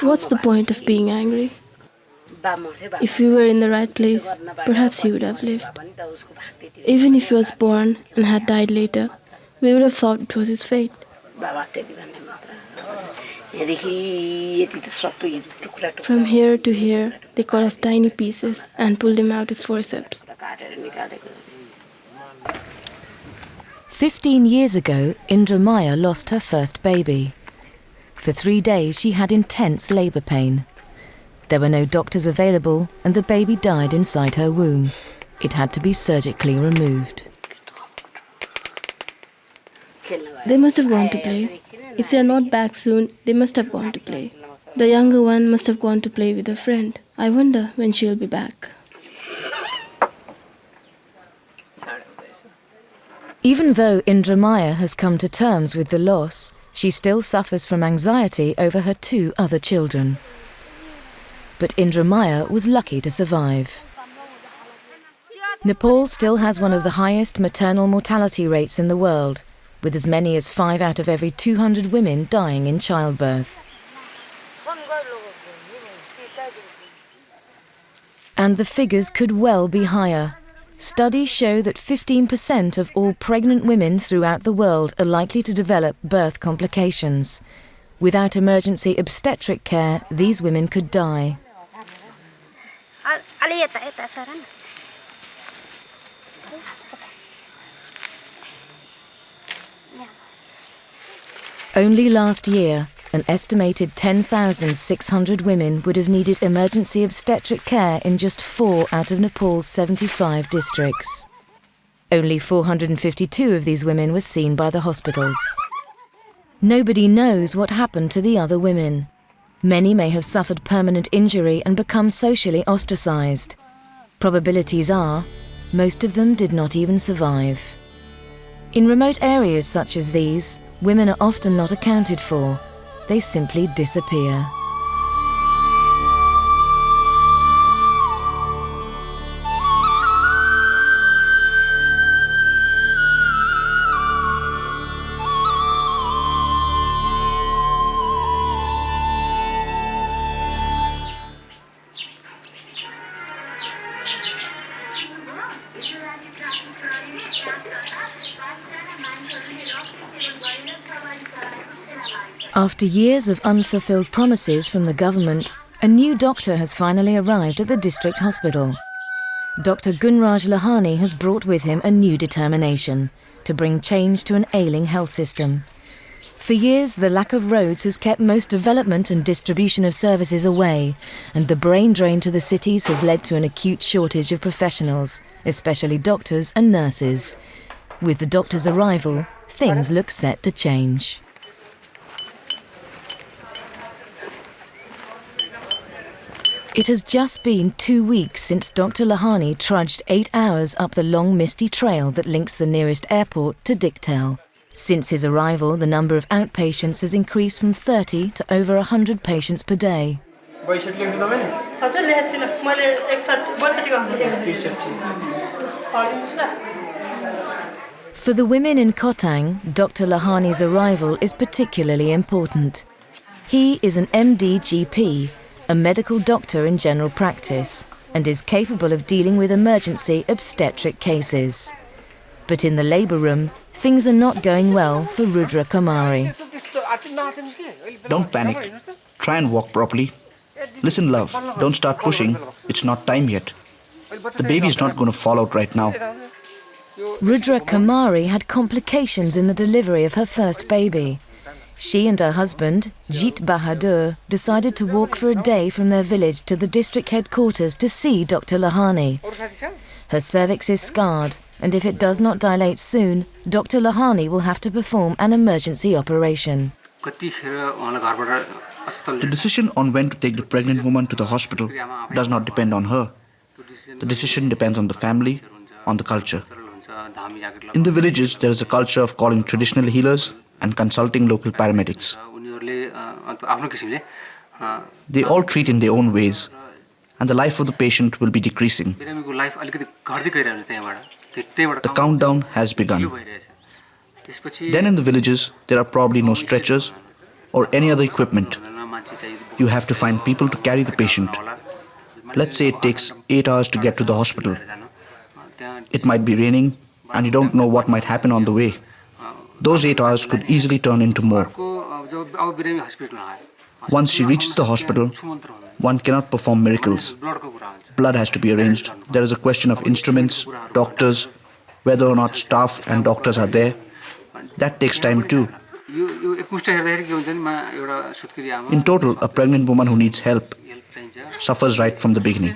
What's the point of being angry? If you were in the right place, perhaps you would have lived. Even if he was born and had died later, we would have thought it was his fate. From here to here, they cut off tiny pieces and pulled him out with forceps. 15 years ago, Indra Maya lost her first baby. For 3 days, she had intense labour pain. There were no doctors available, and the baby died inside her womb. It had to be surgically removed. They must have gone to play. If they are not back soon, they must have gone to play. The younger one must have gone to play with a friend. I wonder when she'll be back. Even though Indra Maya has come to terms with the loss, she still suffers from anxiety over her 2 other children. But Indra Maya was lucky to survive. Nepal still has one of the highest maternal mortality rates in the world, with as many as 5 out of every 200 women dying in childbirth. And the figures could well be higher. Studies show that 15% of all pregnant women throughout the world are likely to develop birth complications. Without emergency obstetric care, these women could die. Only last year, an estimated 10,600 women would have needed emergency obstetric care in just 4 out of Nepal's 75 districts. Only 452 of these women were seen by the hospitals. Nobody knows what happened to the other women. Many may have suffered permanent injury and become socially ostracized. Probabilities are, most of them did not even survive. In remote areas such as these, women are often not accounted for. They simply disappear. After years of unfulfilled promises from the government, a new doctor has finally arrived at the district hospital. Dr Gunraj Lahani has brought with him a new determination to bring change to an ailing health system. For years, the lack of roads has kept most development and distribution of services away, and the brain drain to the cities has led to an acute shortage of professionals, especially doctors and nurses. With the doctor's arrival, things look set to change. It has just been 2 weeks since Dr Lahani trudged 8 hours up the long misty trail that links the nearest airport to Diktel. Since his arrival, the number of outpatients has increased from 30 to over 100 patients per day. For the women in Kotang, Dr Lahani's arrival is particularly important. He is an MD GP, a medical doctor in general practice, and is capable of dealing with emergency obstetric cases. But in the labour room, things are not going well for Rudra Kamari. Don't panic. Try and walk properly. Listen, love, don't start pushing. It's not time yet. The baby's not going to fall out right now. Rudra Kamari had complications in the delivery of her first baby. She and her husband, Jeet Bahadur, decided to walk for a day from their village to the district headquarters to see Dr Lahani. Her cervix is scarred, and if it does not dilate soon, Dr Lahani will have to perform an emergency operation. The decision on when to take the pregnant woman to the hospital does not depend on her. The decision depends on the family, on the culture. In the villages, there is a culture of calling traditional healers and consulting local paramedics. They all treat in their own ways, and the life of the patient will be decreasing. The countdown has begun. Then in the villages, there are probably no stretchers, or any other equipment. You have to find people to carry the patient. Let's say it takes 8 hours to get to the hospital. It might be raining, and you don't know what might happen on the way. Those 8 hours could easily turn into more. Once she reaches the hospital, one cannot perform miracles. Blood has to be arranged. There is a question of instruments, doctors, whether or not staff and doctors are there. That takes time too. In total, a pregnant woman who needs help suffers right from the beginning.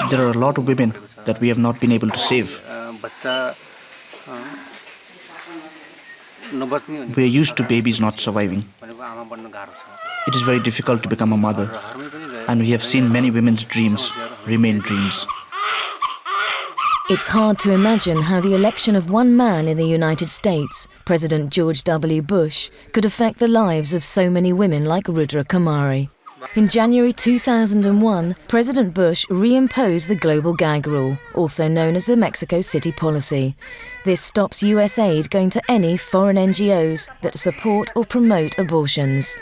There are a lot of women that we have not been able to save. We are used to babies not surviving. It is very difficult to become a mother, and we have seen many women's dreams remain dreams. It's hard to imagine how the election of one man in the United States, President George W. Bush, could affect the lives of so many women like Rudra Kumari. In January 2001, President Bush reimposed the Global Gag Rule, also known as the Mexico City Policy. This stops US aid going to any foreign NGOs that support or promote abortions.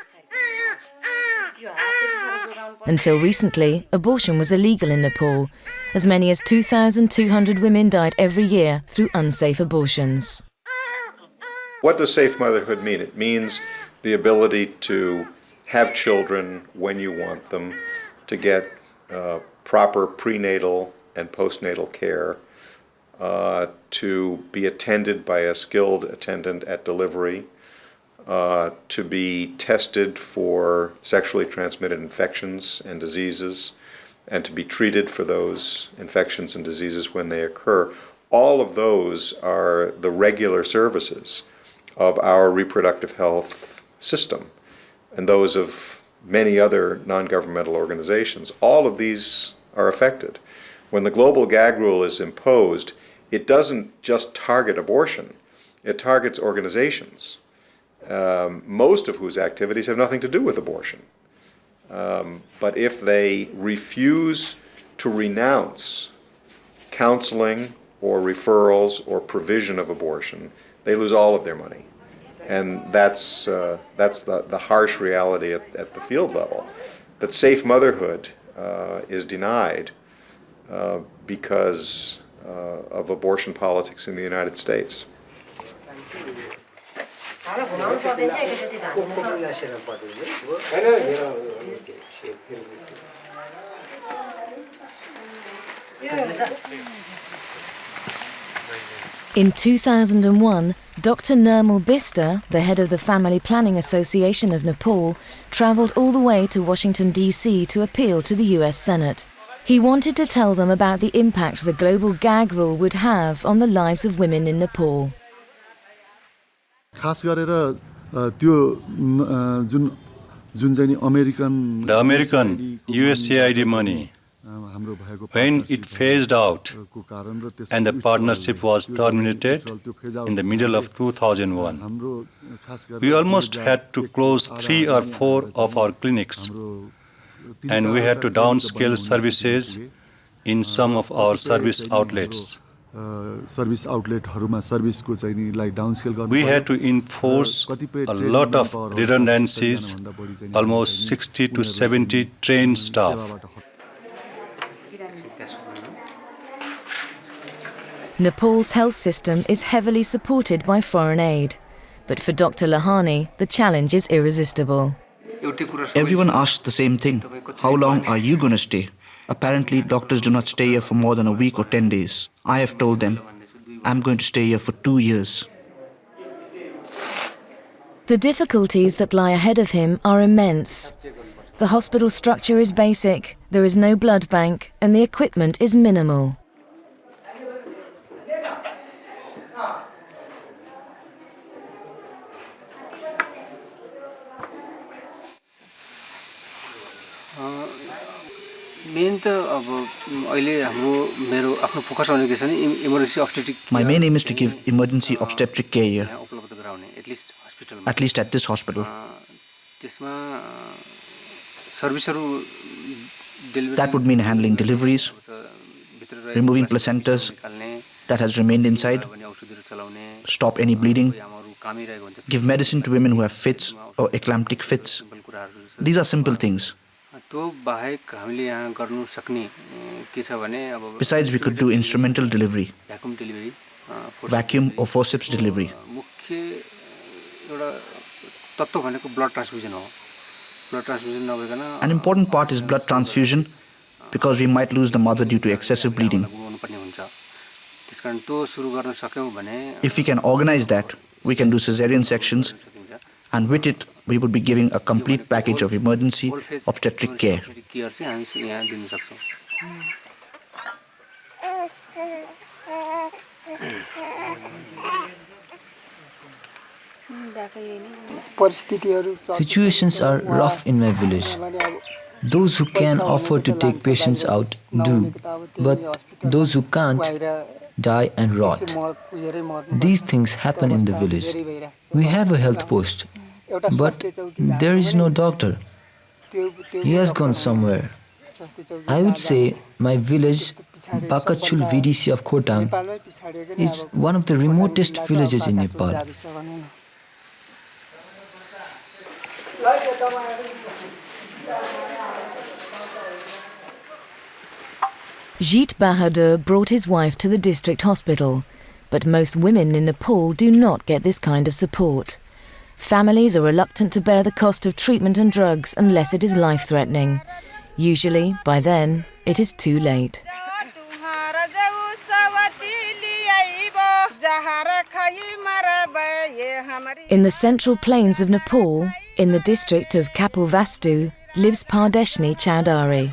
Until recently, abortion was illegal in Nepal. As many as 2,200 women died every year through unsafe abortions. What does safe motherhood mean? It means the ability to have children when you want them, to get proper prenatal and postnatal care, to be attended by a skilled attendant at delivery, to be tested for sexually transmitted infections and diseases, and to be treated for those infections and diseases when they occur. All of those are the regular services of our reproductive health system and those of many other non-governmental organizations. All of these are affected. When the Global Gag Rule is imposed, it doesn't just target abortion, it targets organizations, most of whose activities have nothing to do with abortion. But if they refuse to renounce counseling or referrals or provision of abortion, they lose all of their money. And that's the harsh reality at the field level, that safe motherhood is denied because of abortion politics in the United States. In 2001, Dr Nirmal Bista, the head of the Family Planning Association of Nepal, travelled all the way to Washington, D.C. to appeal to the US Senate. He wanted to tell them about the impact the Global Gag Rule would have on the lives of women in Nepal. The American USAID money, when it phased out and the partnership was terminated in the middle of 2001, we almost had to close 3 or 4 of our clinics, and we had to downscale services in some of our service outlets. We had to enforce a lot of redundancies, almost 60 to 70 trained staff. Nepal's health system is heavily supported by foreign aid. But for Dr Lahani, the challenge is irresistible. Everyone asks the same thing. How long are you going to stay? Apparently, doctors do not stay here for more than a week or 10 days. I have told them, I'm going to stay here for 2 years. The difficulties that lie ahead of him are immense. The hospital structure is basic, there is no blood bank, and the equipment is minimal. My main aim is to give emergency obstetric care here. at least at this hospital. That would mean handling deliveries, removing placentas that has remained inside, stop any bleeding, give medicine to women who have fits or eclamptic fits. These are simple things. Besides, we could do instrumental delivery, vacuum or forceps delivery. An important part is blood transfusion because we might lose the mother due to excessive bleeding. If we can organize that, we can do cesarean sections, and with it, we would be giving a complete package of emergency obstetric care. Situations are rough in my village. Those who can afford to take patients out do, but those who can't die and rot. These things happen in the village. We have a health post, but there is no doctor. He has gone somewhere. I would say my village, Bakachul VDC of Khotang, is one of the remotest villages in Nepal. Jeet Bahadur brought his wife to the district hospital, but most women in Nepal do not get this kind of support. Families are reluctant to bear the cost of treatment and drugs unless it is life-threatening. Usually, by then, it is too late. In the central plains of Nepal, in the district of Kapilvastu, lives Pardeshni Chowdhury.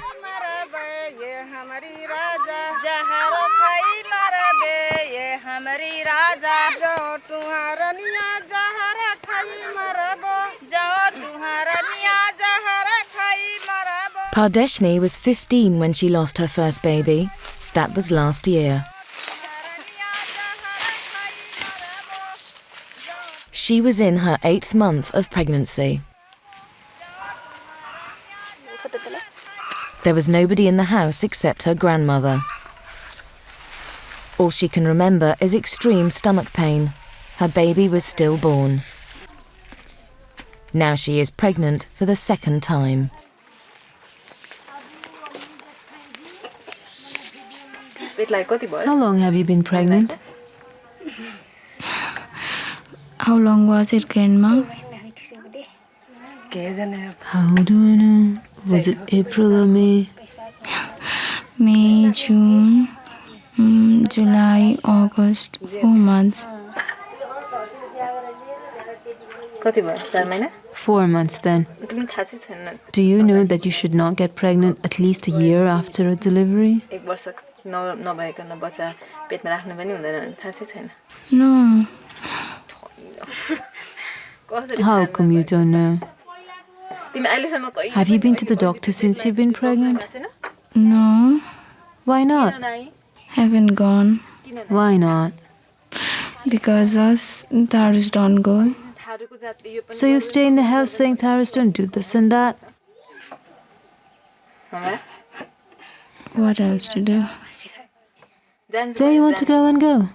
Pardeshni was 15 when she lost her first baby. That was last year. She was in her 8th month of pregnancy. There was nobody in the house except her grandmother. All she can remember is extreme stomach pain. Her baby was stillborn. Now she is pregnant for the 2nd time. How long have you been pregnant? How long was it, Grandma? How do I know? Was it April or May? May, June, July, August, 4 months. 4 months then. Do you know that you should not get pregnant at least a year after a delivery? No. How come you don't know? Have you been to the doctor since you've been pregnant? No, Why not? haven't gone. Why not? Because us Tharus don't go. So you stay in the house saying Tharas don't do this and that? What else to do? Say you want to go and go.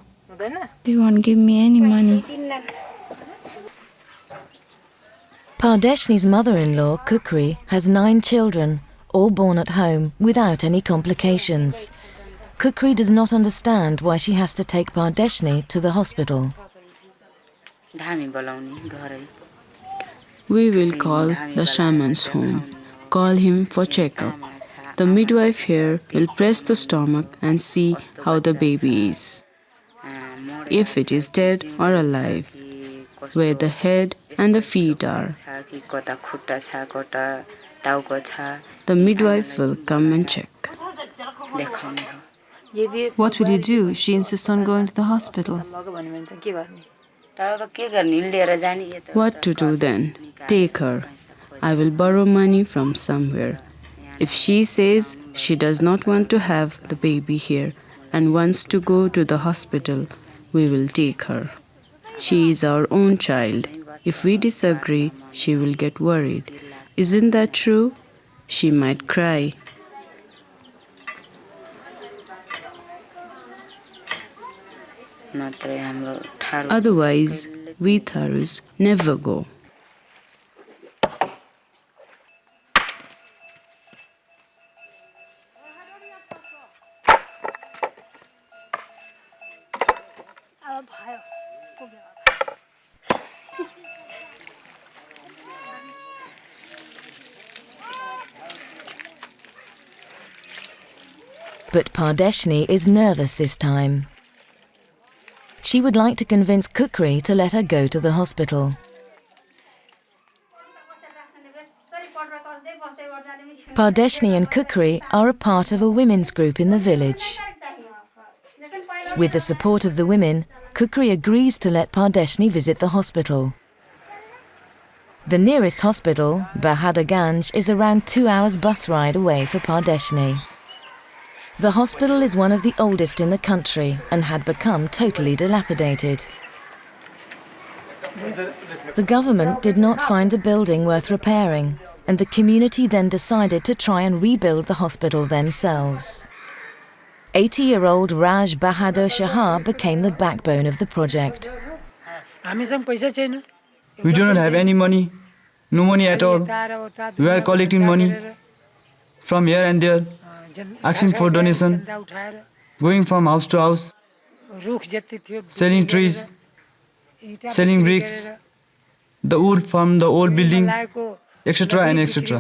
They won't give me any money. Pardeshni's mother-in-law, Kukri, has 9 children, all born at home without any complications. Kukri does not understand why she has to take Pardeshni to the hospital. We will call the shaman's home, call him for checkup. The midwife here will press the stomach and see how the baby is, if it is dead or alive, where the head and the feet are. The midwife will come and check. What will you do? She insists on going to the hospital. What to do then? Take her. I will borrow money from somewhere. If she says she does not want to have the baby here and wants to go to the hospital, we will take her. She is our own child. If we disagree, she will get worried. Isn't that true? She might cry. Otherwise, we Tharus never go. But Pardeshni is nervous this time. She would like to convince Kukri to let her go to the hospital. Pardeshni and Kukri are a part of a women's group in the village. With the support of the women, Kukri agrees to let Pardeshni visit the hospital. The nearest hospital, Bahadaganj, is around 2 hours bus ride away for Pardeshni. The hospital is one of the oldest in the country and had become totally dilapidated. The government did not find the building worth repairing, and the community then decided to try and rebuild the hospital themselves. 80-year-old Raj Bahadur Shah became the backbone of the project. We do not have any money, no money at all. We are collecting money from here and there, asking for donation, going from house to house, selling trees, selling bricks, the wood from the old building, etc. and etc.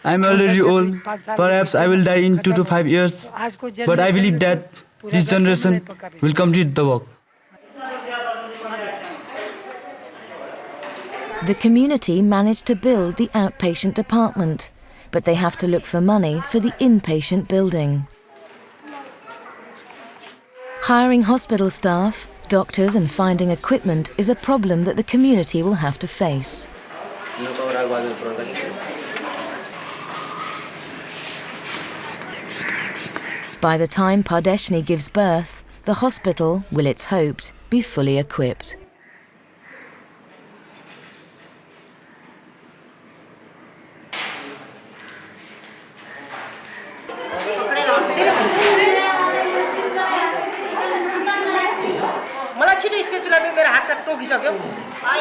I am already old. Perhaps I will die in 2 to 5 years. But I believe that this generation will complete the work. The community managed to build the outpatient department, but they have to look for money for the inpatient building. Hiring hospital staff, doctors and finding equipment is a problem that the community will have to face. By the time Pardeshni gives birth, the hospital will, it's hoped, be fully equipped. I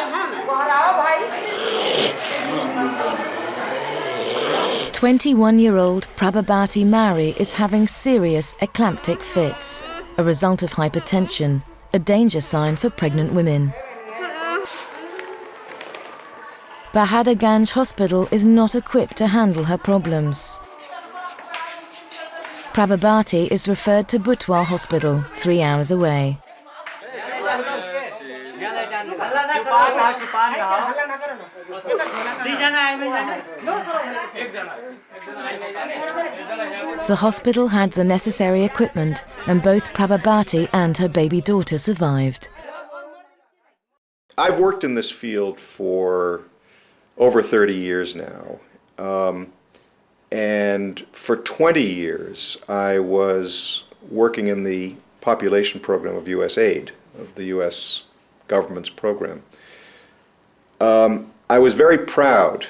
21-year-old Prabhabati Mari is having serious eclamptic fits, a result of hypertension, a danger sign for pregnant women. Bahadaganj Hospital is not equipped to handle her problems. Prabhabati is referred to Butwa Hospital, 3 hours away. The hospital had the necessary equipment, and both Prabhabati and her baby daughter survived. I've worked in this field for over 30 years now. And for 20 years, I was working in the population program of USAID, of the US government's program. I was very proud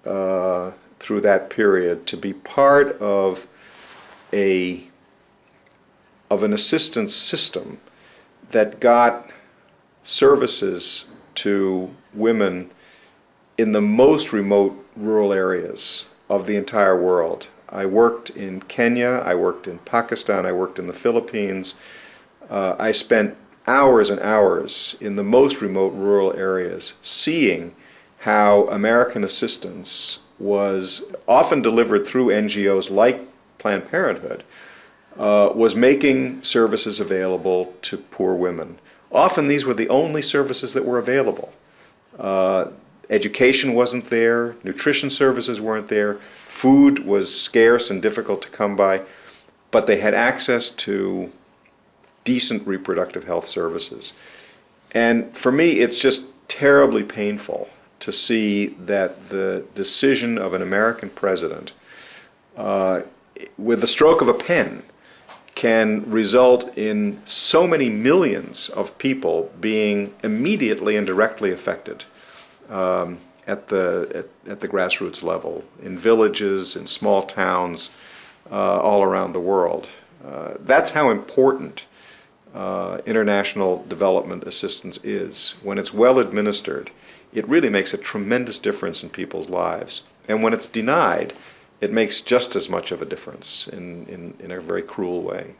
through that period to be part of an assistance system that got services to women in the most remote rural areas of the entire world. I worked in Kenya, I worked in Pakistan, I worked in the Philippines. I spent hours and hours in the most remote rural areas seeing how American assistance was often delivered through NGOs like Planned Parenthood, was making services available to poor women. Often these were the only services that were available. Education wasn't there, nutrition services weren't there, food was scarce and difficult to come by, but they had access to decent reproductive health services. And for me, it's just terribly painful to see that the decision of an American president, with the stroke of a pen, can result in so many millions of people being immediately and directly affected at the grassroots level, in villages, in small towns, all around the world. That's how important international development assistance is. When it's well administered, it really makes a tremendous difference in people's lives. And when it's denied, it makes just as much of a difference in a very cruel way.